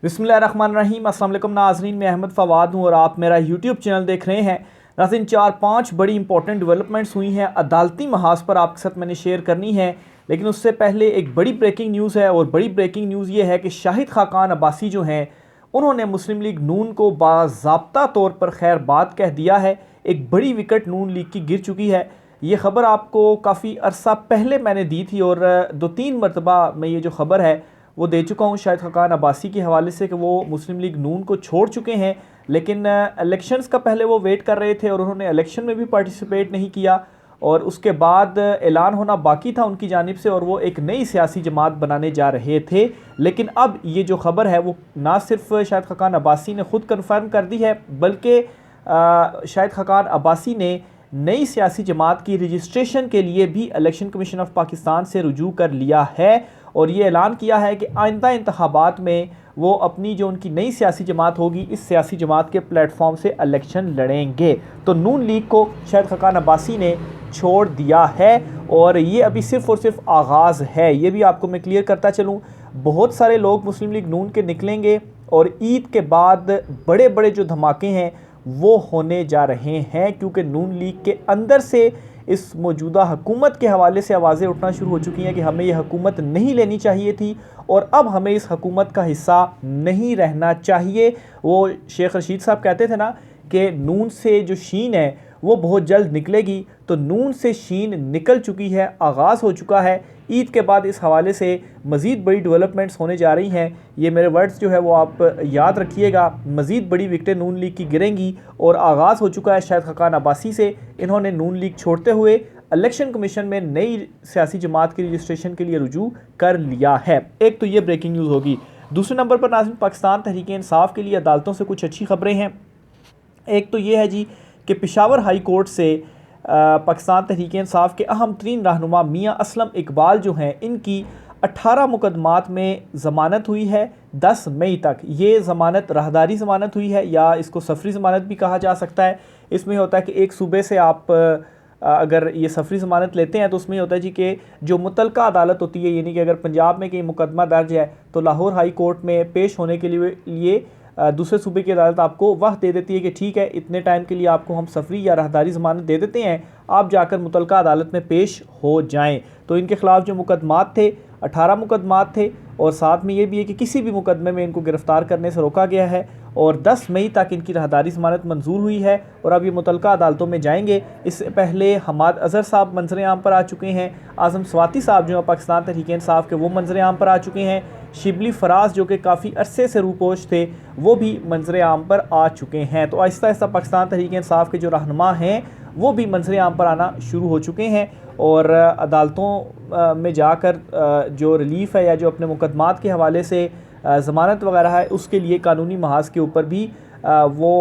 बिस्मिल्लाहिर्रहमानिर्रहीम। अस्सलाम वालेकुम नाज़रीन, मैं अहमद फ़वाद हूँ और आप मेरा यूट्यूब चैनल देख रहे हैं। नाज़रीन, 4-5 बड़ी इंपॉर्टेंट डेवलपमेंट्स हुई हैं अदालती महाज पर, आपके साथ मैंने शेयर करनी है। लेकिन उससे पहले एक बड़ी ब्रेकिंग न्यूज़ है, और बड़ी ब्रेकिंग न्यूज़ ये है कि शाहिद खाकान अब्बासी जो हैं, उन्होंने मुस्लिम लीग नून को बाज़ाब्ता तौर पर खैरबाद कह दिया है। एक बड़ी विकेट नून लीग की गिर चुकी है। ये ख़बर आपको काफ़ी अरसा पहले मैंने दी थी, और 2-3 मरतबा मैं ये जो ख़बर है वो दे चुका हूँ शाहिद खाकान अब्बासी के हवाले से कि वो मुस्लिम लीग नून को छोड़ चुके हैं। लेकिन इलेक्शंस का पहले वो वेट कर रहे थे और उन्होंने इलेक्शन में भी पार्टिसिपेट नहीं किया, और उसके बाद ऐलान होना बाकी था उनकी जानिब से, और वो एक नई सियासी जमात बनाने जा रहे थे। लेकिन अब ये जो ख़बर है वो ना सिर्फ शाहिद खाकान अब्बासी ने ख़ुद कन्फर्म कर दी है, बल्कि शाहिद खाकान अब्बासी ने नई सियासी जमात की रजिस्ट्रेशन के लिए भी इलेक्शन कमीशन ऑफ पाकिस्तान से रुजू कर लिया है, और ये ऐलान किया है कि आइंदा इंतखाबात में वो अपनी जो उनकी नई सियासी जमात होगी, इस सियासी जमात के प्लेटफॉर्म से इलेक्शन लड़ेंगे। तो नून लीग को शाहिद खाकान अब्बासी ने छोड़ दिया है, और ये अभी सिर्फ़ और सिर्फ आगाज़ है। ये भी आपको मैं क्लियर करता चलूँ, बहुत सारे लोग मुस्लिम लीग नून के निकलेंगे, और ईद के बाद बड़े बड़े जो धमाके हैं वो होने जा रहे हैं, क्योंकि नून लीग के अंदर से इस मौजूदा हुकूमत के हवाले से आवाज़ें उठना शुरू हो चुकी हैं कि हमें यह हुकूमत नहीं लेनी चाहिए थी, और अब हमें इस हुकूमत का हिस्सा नहीं रहना चाहिए। वो शेख रशीद साहब कहते थे ना कि नून से जो शीन है वो बहुत जल्द निकलेगी, तो नून से शीन निकल चुकी है, आगाज़ हो चुका है। ईद के बाद इस हवाले से मज़ीद बड़ी डेवलपमेंट्स होने जा रही हैं। ये मेरे वर्ड्स जो है वो आप याद रखिएगा, मज़ीद बड़ी विकटें नून लीग की गिरेंगी, और आगाज़ हो चुका है शाहिद खाकान अब्बासी से। इन्होंने नून लीग छोड़ते हुए इलेक्शन कमीशन में नई सियासी जमात की रजिस्ट्रेशन के लिए रुजू कर लिया है। एक तो ये ब्रेकिंग न्यूज़ होगी। दूसरे नंबर पर नाज़रीन, पाकिस्तान तहरीक इंसाफ के लिए अदालतों से कुछ अच्छी खबरें हैं। एक तो ये है जी कि पेशावर हाई कोर्ट से पाकिस्तान तहरीक इंसाफ के अहम तरीन रहनुमा मियाँ असलम इकबाल जो हैं, इनकी 18 मुकदमात में ज़मानत हुई है 10 मई तक। ये ज़मानत राहदारी ज़मानत हुई है, या इसको सफरी ज़मानत भी कहा जा सकता है। इसमें होता है कि एक सूबे से आप अगर ये सफरी ज़मानत लेते हैं तो उसमें होता है जी कि जो मुतलका अदालत होती है, यानी कि अगर पंजाब में कहीं मुकदमा दर्ज है तो लाहौर हाई कोर्ट में पेश होने के लिए दूसरे सूबे की अदालत आपको वक्त दे देती है कि ठीक है, इतने टाइम के लिए आपको हम सफरी या राहदारी ज़मानत दे देते हैं, आप जाकर मुतलका अदालत में पेश हो जाएं। तो इनके ख़िलाफ़ जो मुकदमात थे 18 मुकदमात थे, और साथ में ये भी है कि किसी भी मुकदमे में इनको गिरफ़्तार करने से रोका गया है, और 10 मई तक इनकी राहदारी ज़मानत मंजूर हुई है, और अब ये मुतलका अदालतों में जाएंगे। इससे पहले हमाद अज़हर साहब मंजर आम पर आ चुके हैं, आज़म स्वाति साहब जो हैं पाकिस्तान तहरीक इंसाफ के, वो मंजर आम पर आ चुके हैं। शिबली फराज जो कि काफ़ी अरसे से रूपोश थे, वो भी मंजर आम पर आ चुके हैं। तो आहिस्ता आहिस्ता पाकिस्तान तहरीक इंसाफ के जो रहनुमा हैं वो भी मंजर आम पर आना शुरू हो चुके हैं, और अदालतों में जाकर जो रिलीफ़ है या जो अपने मुकदमात के हवाले से ज़मानत वगैरह है, उसके लिए कानूनी महाज के ऊपर भी वो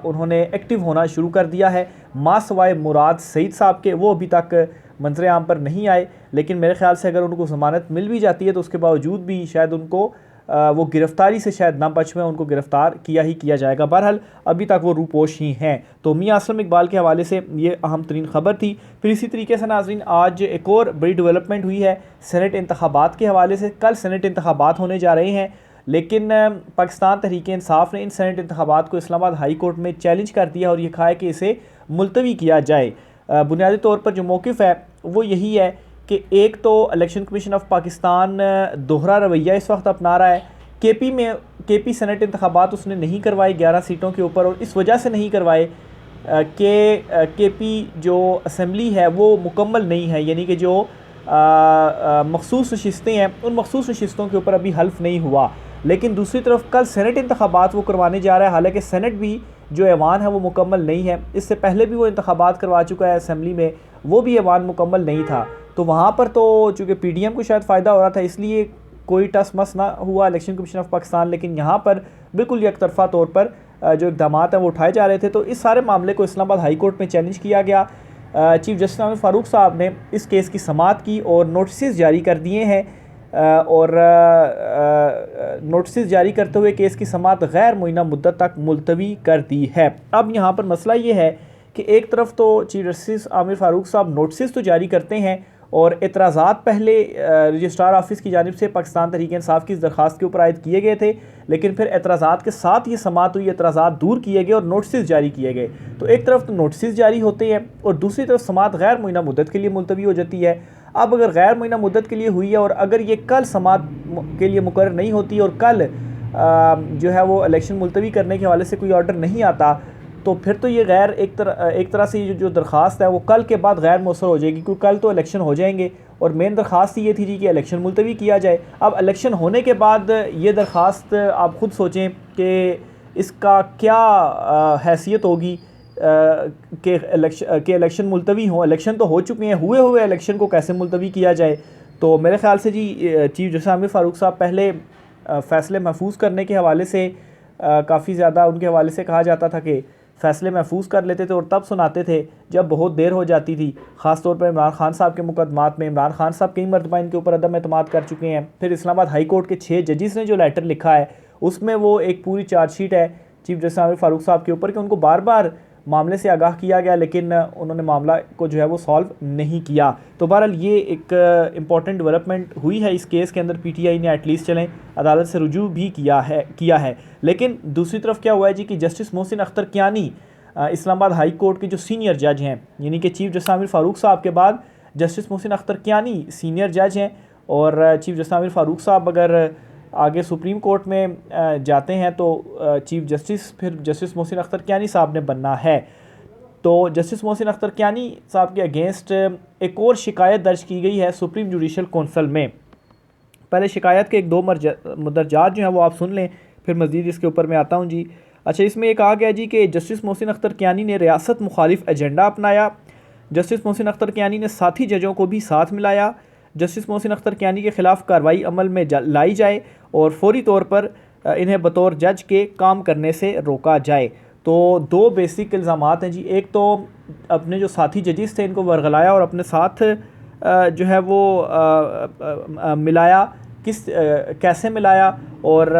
उन्होंने एक्टिव होना शुरू कर दिया है। मासवाए मुराद सईद साहब के, वो अभी तक मंजर आम पर नहीं आए, लेकिन मेरे ख़्याल से अगर उनको ज़मानत मिल भी जाती है तो उसके बावजूद भी शायद उनको वो गिरफ़्तारी से शायद ना बच में, उनको गिरफ़्तार किया ही किया जाएगा। बहरहाल अभी तक वो रूपोश ही हैं। तो मियाँ असलम इकबाल के हवाले से ये अहम तरीन ख़बर थी। फिर इसी तरीके से नाज़रीन, आज एक और बड़ी डेवलपमेंट हुई है सेनेट इंतखाबात के हवाले से। कल सेनेट इंतखाबात होने जा रहे हैं, लेकिन पाकिस्तान तहरीक इंसाफ ने इन सेनेट इंतखाबात को इस्लामाबाद हाई कोर्ट में चैलेंज कर दिया, और ये कहा है कि इसे मुलतवी किया जाए। बुनियादी तौर पर जो मौक़िफ़ है वो यही है कि एक तो इलेक्शन कमीशन ऑफ पाकिस्तान दोहरा रवैया इस वक्त अपना रहा है। केपी सेनेट इंतखाबात उसने नहीं करवाए 11 सीटों के ऊपर, और इस वजह से नहीं करवाए कि केपी जो असम्बली है वो मुकम्मल नहीं है, यानी कि जो मखसूस नशिस्तें हैं उन मखसूस नशिस्तों के ऊपर अभी हल्फ नहीं हुआ। लेकिन दूसरी तरफ कल सेनेट इंतखाबात वो करवाने जा रहा है, हालांकि सेनेट भी जो ऐवान है वो मुकम्मल नहीं है। इससे पहले भी वो इंतखाबात करवा चुका है असम्बली में, वो भी ऐवान मुकम्मल नहीं था। तो वहाँ पर तो चूँकि PDM को शायद फ़ायदा हो रहा था, इसलिए कोई टस मस ना हुआ इलेक्शन कमीशन ऑफ पाकिस्तान। लेकिन यहाँ पर बिल्कुल एक तरफ़ा तौर पर जो इक़दाम हैं वो उठाए जा रहे थे। तो इस सारे मामले को इस्लामाबाद हाई कोर्ट में चैलेंज किया गया। चीफ जस्टिस आमिर फ़ारूक साहब ने इस केस की समाअत की और नोटिस जारी कर दिए हैं, और नोटिस जारी करते हुए केस की समाअत गैर मुइना मुद्दत तक मुलतवी कर दी है। अब यहाँ पर मसला ये है कि एक तरफ तो चीफ जस्टिस आमिर फ़ारूक साहब नोटिस तो जारी करते हैं, और एतराज़ात पहले रजिस्ट्रार ऑफिस की जानिब से पाकिस्तान तहरीक इंसाफ की इस दरख्वास्त के ऊपर आयद किए गए थे, लेकिन फिर एतराज़ात के साथ ये समाअत हुई, एतराज़ात दूर किए गए और नोटिस जारी किए गए। तो एक तरफ तो नोटिस जारी होते हैं और दूसरी तरफ समाअत गैर मुअय्यना मुद्दत के लिए मुलतवी हो जाती है। अब अगर गैर मुअय्यना मुद्दत के लिए हुई है और अगर ये कल समाअत के लिए मुकर्रर नहीं होती और कल जो है वो इलेक्शन मुलतवी करने के हवाले से कोई ऑर्डर नहीं आता, तो फिर तो ये गैर एक तरह से जो दरख्वास्त है वो कल के बाद गैर मौसर हो जाएगी, क्योंकि कल तो इलेक्शन हो जाएंगे और मेन दरख्वास्त ये थी जी कि इलेक्शन मुलतवी किया जाए। अब इलेक्शन होने के बाद ये दरख्वास्त आप ख़ुद सोचें कि इसका क्या हैसियत होगी कि इलेक्शन मुलतवी हों। इलेक्शन तो हो चुके हैं, हुए इलेक्शन को कैसे मुलतवी किया जाए। तो मेरे ख्याल से जी चीफ जस्टिस आमिर फ़ारूक साहब पहले फ़ैसले महफूज करने के हवाले से काफ़ी ज़्यादा उनके हवाले से कहा जाता था कि फ़ैसले महफूज कर लेते थे और तब सुनाते थे जब बहुत देर हो जाती थी। ख़ास तौर पर इमरान खान साहब के मुकदमात में इमरान खान साहब कई मरतबा इनके ऊपर अदम एतमाद कर चुके हैं। फिर इस्लामाबाद हाई कोर्ट के 6 जजिस ने जो लेटर लिखा है उसमें वो एक पूरी चार्जशीट है चीफ जस्टिस आमिर फ़ारूक साहब के ऊपर कि उनको बार बार मामले से आगाह किया गया, लेकिन उन्होंने मामला को जो है वो सॉल्व नहीं किया। तो बहरहाल ये एक इम्पॉर्टेंट डेवलपमेंट हुई है इस केस के अंदर। पीटीआई ने एटलीस्ट चलें अदालत से रुजू भी किया है। लेकिन दूसरी तरफ क्या हुआ है जी कि justice Mohsin Akhtar Kiani Islamabad high court के जो सीनियर जज हैं, यानी कि चीफ जस्टिस आमिर फ़ारूक साहब के बाद जस्टिस मोहसिन अख्तर कियानी सीनियर जज हैं और चीफ जस्टिस आमिर फ़ारूक साहब अगर आगे सुप्रीम कोर्ट में जाते हैं तो चीफ जस्टिस फिर जस्टिस मोहसिन अख्तर कियानी साहब ने बनना है। तो जस्टिस मोहसिन अख्तर कियानी साहब के अगेंस्ट एक और शिकायत दर्ज की गई है सुप्रीम जुडिशल कौंसल में। पहले शिकायत के 1-2 मुदरजात जो हैं वो आप सुन लें, फिर मज़ीद इसके ऊपर मैं आता हूँ जी। अच्छा, इसमें ये कहा गया जी कि जस्टिस मोहसिन अख्तर कियानी ने रियासत मुखालिफ एजेंडा अपनाया। जस्टिस मोहसिन अख्तर कियानी ने साथी जजों को भी साथ मिलाया। जस्टिस मोहसिन अख्तर कियानी के ख़िलाफ़ कार्रवाई अमल में लाई जाए और फौरी तौर पर इन्हें बतौर जज के काम करने से रोका जाए। तो 2 बेसिक इल्ज़ामात हैं जी। एक तो अपने जो साथी जजिस थे इनको वर्गलाया और अपने साथ जो है वो मिलाया, कैसे मिलाया, और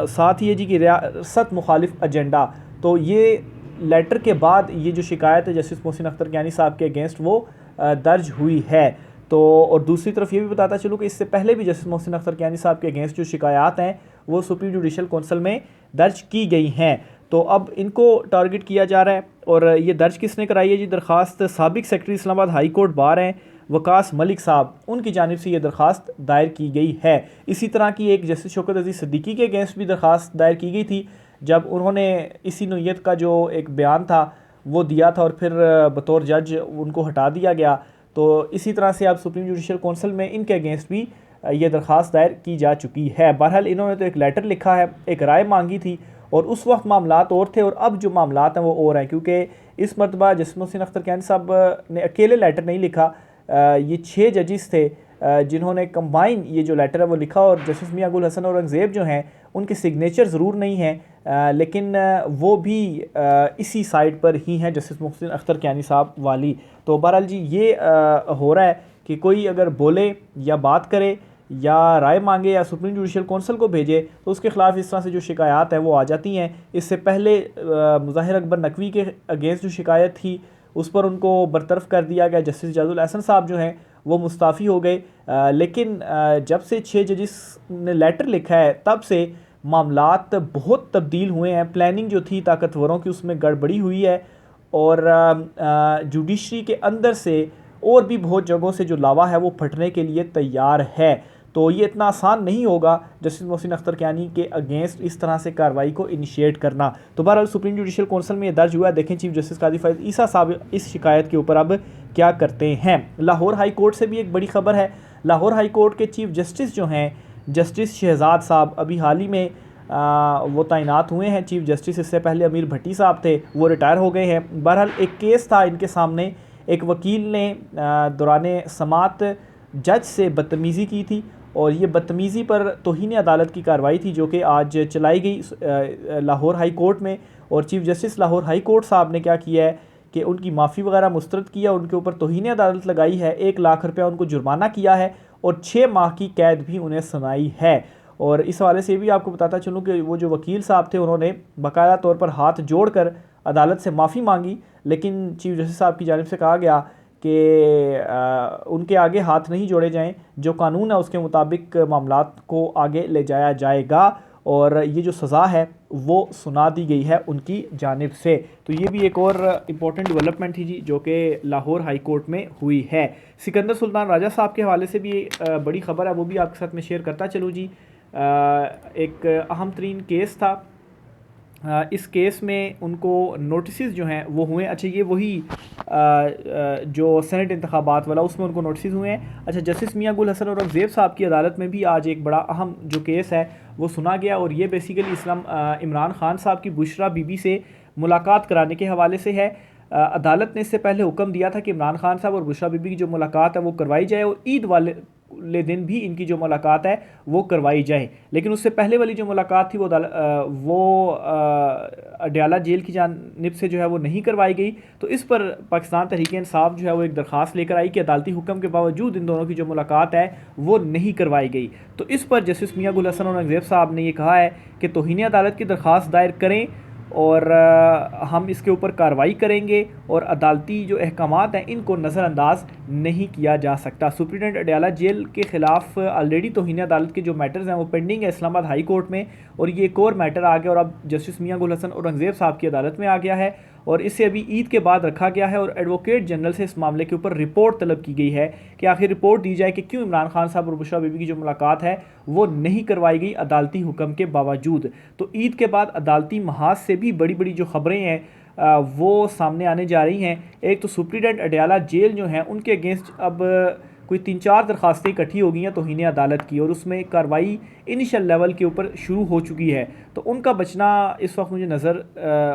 साथ ही जी की रियासत मुखालिफ एजेंडा। तो ये लेटर के बाद ये जो शिकायत है जस्टिस मोहसिन अख्तर कियानी साहब के अगेंस्ट वो दर्ज हुई है। तो और दूसरी तरफ ये भी बताता चलूँ कि इससे पहले भी जस्टिस मोहसिन अख्तर कियानी साहब के अगेंस्ट जो शिकायत हैं वो सुप्रीम जुडिशल कौंसल में दर्ज की गई हैं। तो अब इनको टारगेट किया जा रहा है। और ये दर्ज किसने कराई है जी दरख्वास्त? साबिक secretary Islamabad high court bar हैं वकास मलिक साहब, उनकी जानिब से ये दरख्वास्त दायर की गई है। इसी तरह की एक जस्टिस शौकत अजीज़ सिद्दीकी के अगेंस्ट भी दरख्वास्त दायर की गई थी जब उन्होंने इसी नोयत का जो एक बयान था वो दिया था और फिर बतौर जज उनको हटा दिया गया। तो इसी तरह से अब सुप्रीम जुडिशल कौंसल में इनके अगेंस्ट भी ये दरख्वास्त दायर की जा चुकी है। बहरहाल इन्होंने तो एक लेटर लिखा है, एक राय मांगी थी और उस वक्त मामलात और थे और अब जो मामलात हैं वो और हैं, क्योंकि इस मरतबा जस्टिस मोहसिन अख्तर कियानी साहब ने अकेले लेटर नहीं लिखा, ये 6 जजिस थे जिन्होंने कंबाइन ये जो लेटर है वो लिखा। और जस्टिस मियां गुल हसन औरंगज़ेब जो हैं उनके सिग्नेचर ज़रूर नहीं हैं, लेकिन वो भी इसी साइड पर ही हैं जस्टिस मोहसिन अख्तर कियानी साहब वाली। तो बहरहाल जी ये हो रहा है कि कोई अगर बोले या बात करे या राय मांगे या सुप्रीम जुडिशल कौंसल को भेजे तो उसके ख़िलाफ़ इस तरह से जो शिकायत है वो आ जाती हैं। इससे पहले मुज़ाहिर अकबर नकवी के अगेंस्ट जो शिकायत थी उस पर उनको बरतरफ कर दिया गया। जस्टिस इजाज़ुल एहसन साहब जो हैं वो मुस्ताफ़ी हो गए, लेकिन जब से 6 जजिस ने लेटर लिखा है तब से मामलात बहुत तब्दील हुए हैं। प्लानिंग जो थी ताकतवरों की उसमें गड़बड़ी हुई है और जुडिशरी के अंदर से और भी बहुत जगहों से जो लावा है वो फटने के लिए तैयार है। तो ये इतना आसान नहीं होगा जस्टिस मोहसिन अख्तर कियानी के अगेंस्ट इस तरह से कार्रवाई को इनिशिएट करना। तो बहरहाल सुप्रीम जुडिशल कौंसल में ये दर्ज हुआ है। देखें चीफ जस्टिस काजी फ़ैज़ ईसा साहब इस शिकायत के ऊपर अब क्या करते हैं। लाहौर हाई कोर्ट से भी एक बड़ी खबर है। लाहौर हाई कोर्ट के चीफ जस्टिस जो हैं जस्टिस शहजाद साहब अभी हाल ही में वो तैनात हुए हैं चीफ जस्टिस। इससे पहले अमीर भट्टी साहब थे, वो रिटायर हो गए हैं। बहरहाल एक केस था इनके सामने, एक वकील ने दौरान समाअत जज से बदतमीज़ी की थी और ये बदतमीज़ी पर तौहीन अदालत की कार्रवाई थी जो कि आज चलाई गई लाहौर हाई कोर्ट में। और chief justice Lahore high court साहब ने क्या किया है कि उनकी माफ़ी वगैरह मुस्तरद किया, उनके ऊपर तौहीन अदालत लगाई है, 1 लाख रुपया उनको जुर्माना किया है और 6 माह की कैद भी उन्हें सुनाई है। और इस हवाले से भी आपको बताता चलूँ कि वो जो वकील साहब थे उन्होंने बाकायदा तौर पर हाथ जोड़कर अदालत से माफ़ी मांगी, लेकिन चीफ जस्टिस साहब की जानिब से कहा गया कि उनके आगे हाथ नहीं जोड़े जाएं, जो कानून है उसके मुताबिक मामलात को आगे ले जाया जाएगा और ये जो सज़ा है वो सुना दी गई है उनकी जानिब से। तो ये भी एक और इम्पोर्टेंट डेवलपमेंट थी जी जो कि लाहौर हाई कोर्ट में हुई है। सिकंदर सुल्तान राजा साहब के हवाले से भी बड़ी ख़बर है, वो भी आपके साथ में शेयर करता चलूँ जी। एक अहम तरीन केस था। इस केस में उनको नोटिस जो हैं वो हुए, अच्छा ये वही जो सेनेट इंतखाबात वाला उसमें उनको नोटिस हुए हैं। अच्छा, जस्टिस मियां गुल हसन औरंगज़ेब साहब की अदालत में भी आज एक बड़ा अहम जो केस है वो सुना गया और ये बेसिकली इमरान खान साहब की बुशरा बीबी से मुलाकात कराने के हवाले से है। अदालत ने इससे पहले हुक्म दिया था कि इमरान खान साहब और बुशरा बीबी की जो मुलाकात है वो करवाई जाए और ईद वाले दिन भी इनकी जो मुलाकात है वो करवाई जाए, लेकिन उससे पहले वाली जो मुलाकात थी वो अडयाला जेल की जानिब से जो है वो नहीं करवाई गई। तो इस पर पाकिस्तान तहरीक इंसाफ जो है वो एक दरख्वास्त लेकर आई कि अदालती हुक्म के बावजूद इन दोनों की जो मुलाकात है वो नहीं करवाई गई। तो इस पर जस्टिस मियां गुल हसन औरंगज़ेब साहब ने ये कहा है कि तौहीन अदालत की दरख्वास्त दायर करें और हम इसके ऊपर कार्रवाई करेंगे और अदालती जो अहकामात हैं इनको नज़रअंदाज नहीं किया जा सकता। सुप्रीटेंडेंट अडयाला जेल के ख़िलाफ़ ऑलरेडी तौहीन अदालत के जो मैटर्स हैं वो पेंडिंग है इस्लामाबाद हाई कोर्ट में, और ये एक और मैटर आ गया और अब जस्टिस मियां गुल हसन औरंगज़ेब साहब की अदालत में आ गया है और इसे अभी ईद के बाद रखा गया है और एडवोकेट जनरल से इस मामले के ऊपर रिपोर्ट तलब की गई है कि आखिर रिपोर्ट दी जाए कि क्यों इमरान खान साहब और बुशरा बीबी की जो मुलाकात है वो नहीं करवाई गई अदालती हुक्म के बावजूद। तो ईद के बाद अदालती महाज से भी बड़ी बड़ी जो खबरें हैं वो सामने आने जा रही हैं। एक तो सुप्रीटेंडेंट अडयाला जेल जो हैं उनके अगेंस्ट अब कोई 3-4 दरखास्तें इकट्ठी हो गई हैं तौहीन अदालत की और उसमें कार्रवाई इनिशियल लेवल के ऊपर शुरू हो चुकी है। तो उनका बचना इस वक्त मुझे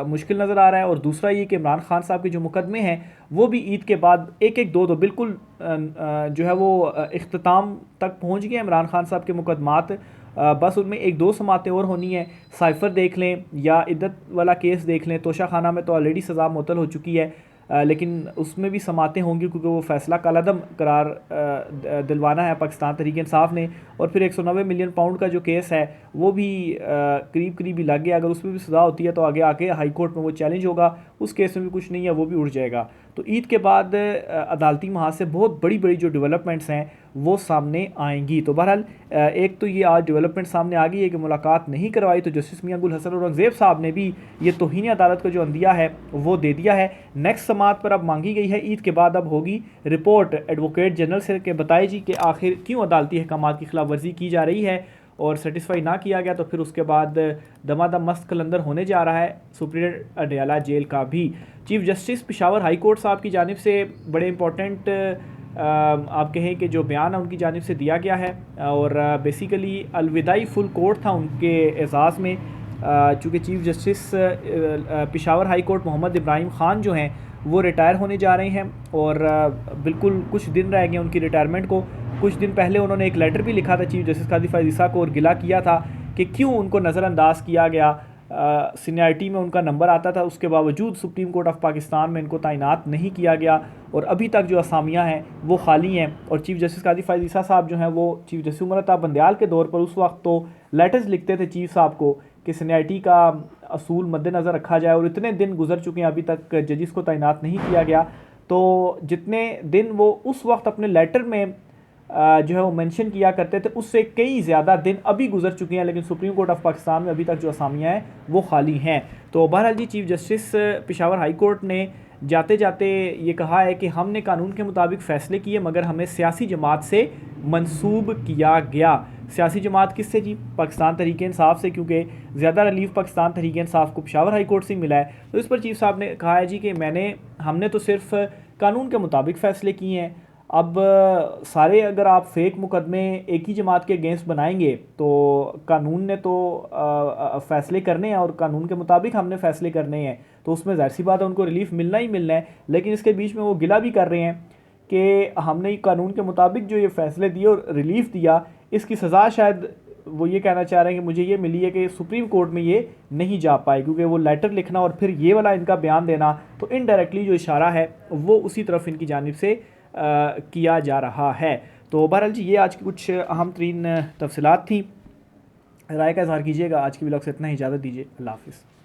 मुश्किल नज़र आ रहा है। और दूसरा ये कि इमरान खान साहब के जो मुकदमे हैं वो भी ईद के बाद एक एक दो बिल्कुल जो है वो इख्तिताम तक पहुँच गए इमरान खान साहब के मुकदमात। बस उनमें एक दो समातें और होनी है। साइफ़र देख लें या इद्दत वाला केस देख लें, तोशा खाना में तो ऑलरेडी सज़ा मुअत्तल हो चुकी है, लेकिन उसमें भी समातें होंगी क्योंकि वो फ़ैसला कालादम करार दिलवाना है पाकिस्तान तहरीक इंसाफ ने। और फिर 190 मिलियन पाउंड का जो केस है वो भी करीब करीब ही लग गया। अगर उसमें भी सज़ा होती है तो आगे आके हाई कोर्ट में वो चैलेंज होगा, उस केस में भी कुछ नहीं है, वो भी उड़ जाएगा। तो ईद के बाद अदालती महाज से बहुत बड़ी बड़ी जो डेवलपमेंट्स हैं वो सामने आएंगी। तो बहरहाल एक तो ये आज डेवलपमेंट सामने आ गई है कि मुलाकात नहीं करवाई, तो जस्टिस मियां गुल हसन औरंगज़ेब साहब ने भी ये तौहीन अदालत का जो अंदिया है वो दे दिया है। नेक्स्ट समात पर अब मांगी गई है ईद के बाद अब होगी रिपोर्ट एडवोकेट जनरल से कि बताए जी कि आखिर क्यों अदालती अहकामात की खिलाफ वर्जी की जा रही है, और सेटिस्फाई ना किया गया तो फिर उसके बाद दमादम मस्त कलंदर होने जा रहा है सुप्रीटेंडेंट अडयाला जेल का भी। Chief justice Peshawar high court साहब की जानिब से बड़े इंपॉर्टेंट आप कहें कि जो बयान है उनकी जानिब से दिया गया है और बेसिकली अलविदाई फुल कोर्ट था उनके एजाज़ में, चूँकि chief justice Peshawar high court Mohammad Ibrahim Khan जो हैं वो रिटायर होने जा रहे हैं और बिल्कुल कुछ दिन रह गए उनकी रिटायरमेंट को। कुछ दिन पहले उन्होंने एक लेटर भी लिखा था चीफ जस्टिस काजी फ़ाइज़ ईसा को और गिला किया था कि क्यों उनको नज़रअंदाज किया गया। सीनियरिटी में उनका नंबर आता था, उसके बावजूद सुप्रीम कोर्ट ऑफ पाकिस्तान में इनको तैनात नहीं किया गया और अभी तक जो असामियाँ हैं वो खाली हैं। और चीफ जस्टिस काजी फ़ाइज़ ईसा साहब जो हैं वो चीफ जस्टिस उमर अता बंदयाल के दौर पर उस वक्त तो लेटर्स लिखते थे चीफ साहब को कि सीनियरिटी का असूल मद्देनज़र रखा जाए, और इतने दिन गुजर चुके हैं अभी तक जजिस को तैनात नहीं किया गया। तो जितने दिन वो उस वक्त अपने लेटर में जो है वो मेंशन किया करते थे उससे कई ज़्यादा दिन अभी गुजर चुके हैं, लेकिन सुप्रीम कोर्ट ऑफ पाकिस्तान में अभी तक जो असामियाँ हैं वो खाली हैं। तो बहरहाल जी chief justice Peshawar high court ने जाते जाते ये कहा है कि हमने कानून के मुताबिक फ़ैसले किए मगर हमें सियासी जमात से मंसूब किया गया। सियासी जमात किससे जी? पाकिस्तान तहरीक इंसाफ से, क्योंकि ज़्यादा रिलीफ पाकिस्तान तहरीक इंसाफ को पेशावर हाई कोर्ट से मिला है। तो इस पर चीफ साहब ने कहा है जी कि हमने तो सिर्फ कानून के मुताबिक फ़ैसले किए हैं। अब सारे अगर आप फेक मुकदमे एक ही जमात के अगेंस्ट बनाएंगे तो कानून ने तो फ़ैसले करने हैं और कानून के मुताबिक हमने फ़ैसले करने हैं, तो उसमें ज़ाहिर सी बात है उनको रिलीफ मिलना ही मिलना है। लेकिन इसके बीच में वो गिला भी कर रहे हैं कि हमने कानून के मुताबिक जो ये फ़ैसले दिए और रिलीफ दिया, इसकी सज़ा शायद वो ये कहना चाह रहे हैं कि मुझे ये मिली है कि सुप्रीम कोर्ट में ये नहीं जा पाए, क्योंकि वो लेटर लिखना और फिर ये वाला इनका बयान देना तो इनडायरेक्टली जो इशारा है वो उसी तरफ इनकी जानिब से किया जा रहा है। तो बहरहाल जी ये आज की कुछ अहम तरीन तफसीलात थी। राय का इज़हार कीजिएगा। आज की व्लॉग से इतना ही, इजाज़त दीजिए। अल्लाह हाफ़िज़।